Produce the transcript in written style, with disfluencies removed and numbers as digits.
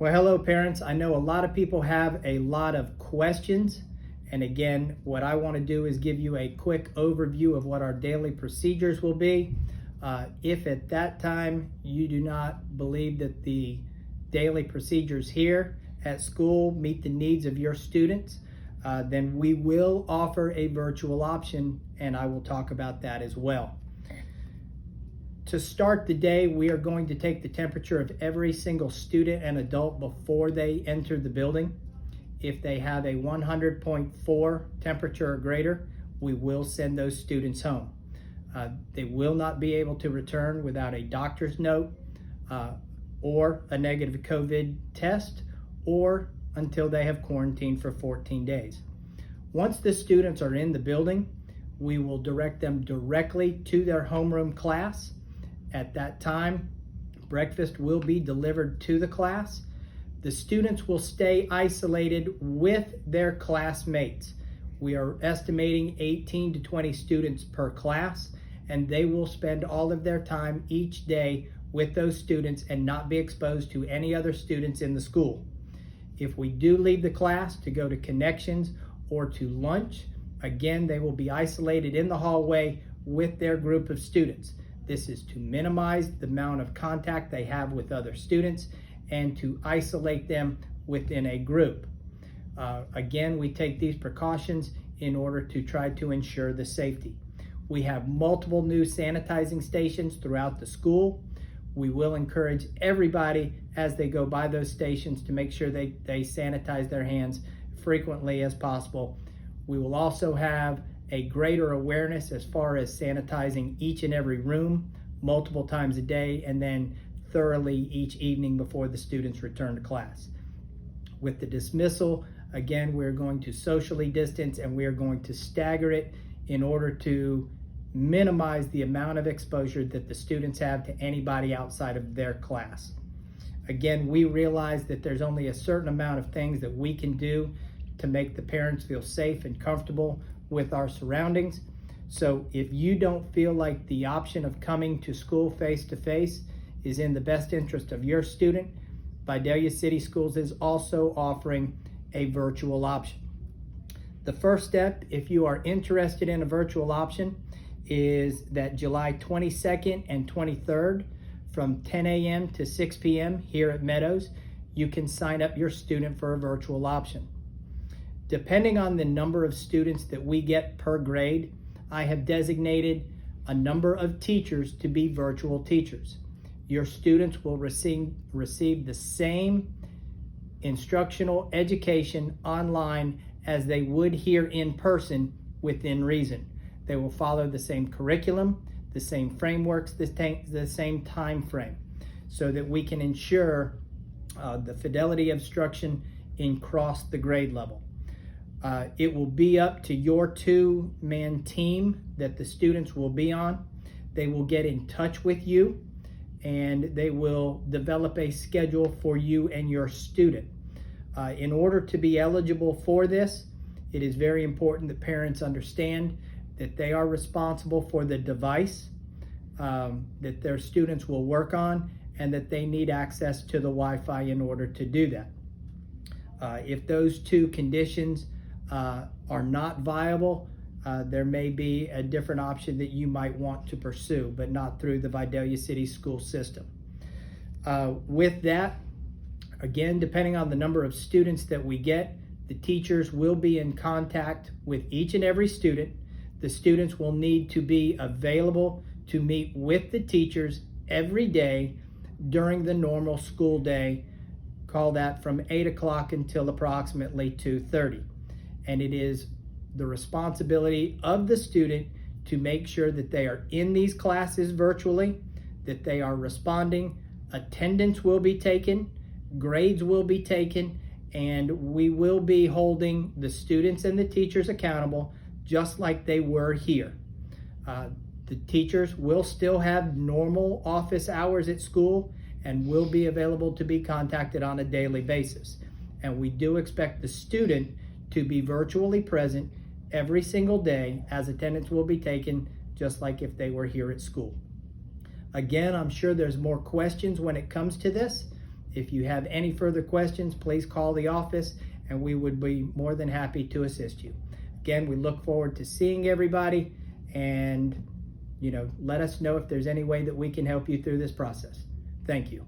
Well, hello parents. I know a lot of people have a lot of questions. And again, what I want to do is give you a quick overview of what our daily procedures will be. If at that time you do not believe that the daily procedures here at school meet the needs of your students, then we will offer a virtual option, and I will talk about that as well. To start the day, we are going to take the temperature of every single student and adult before they enter the building. If they have a 100.4 temperature or greater, we will send those students home. They will not be able to return without a doctor's note or a negative COVID test, or until they have quarantined for 14 days. Once the students are in the building, we will direct them directly to their homeroom class. At that time, breakfast will be delivered to the class. The students will stay isolated with their classmates. We are estimating 18 to 20 students per class, and they will spend all of their time each day with those students and not be exposed to any other students in the school. If we do leave the class to go to connections or to lunch, again, they will be isolated in the hallway with their group of students. This is to minimize the amount of contact they have with other students and to isolate them within a group. Again, we take these precautions in order to try to ensure the safety. We have multiple new sanitizing stations throughout the school. We will encourage everybody as they go by those stations to make sure they sanitize their hands frequently as possible. We will also have a greater awareness as far as sanitizing each and every room multiple times a day, and then thoroughly each evening before the students return to class. With the dismissal, again, we're going to socially distance and we're going to stagger it in order to minimize the amount of exposure that the students have to anybody outside of their class. Again, we realize that there's only a certain amount of things that we can do to make the parents feel safe and comfortable with our surroundings. So if you don't feel like the option of coming to school face-to-face is in the best interest of your student, Vidalia City Schools is also offering a virtual option. The first step, if you are interested in a virtual option, is that July 22nd and 23rd from 10 a.m. to 6 p.m. here at Meadows, you can sign up your student for a virtual option. Depending on the number of students that we get per grade, I have designated a number of teachers to be virtual teachers. Your students will receive the same instructional education online as they would here in person within reason. They will follow the same curriculum, the same frameworks, the same time frame, so that we can ensure the fidelity of instruction across the grade level. It will be up to your two-man team that the students will be on. They will get in touch with you and they will develop a schedule for you and your student. In order to be eligible for this, it is very important that parents understand that they are responsible for the device that their students will work on, and that they need access to the Wi-Fi in order to do that. If those two conditions are not viable, there may be a different option that you might want to pursue, but not through the Vidalia City school system. With that, again, depending on the number of students that we get, the teachers will be in contact with each and every student. The students will need to be available to meet with the teachers every day during the normal school day. Call that from 8 o'clock until approximately 2:30. And it is the responsibility of the student to make sure that they are in these classes virtually, that they are responding. Attendance will be taken, grades will be taken, and we will be holding the students and the teachers accountable just like they were here. The teachers will still have normal office hours at school and will be available to be contacted on a daily basis. And we do expect the student to be virtually present every single day, as attendance will be taken just like if they were here at school. Again, I'm sure there's more questions when it comes to this. If you have any further questions, please call the office and we would be more than happy to assist you. Again, we look forward to seeing everybody, and let us know if there's any way that we can help you through this process. Thank you.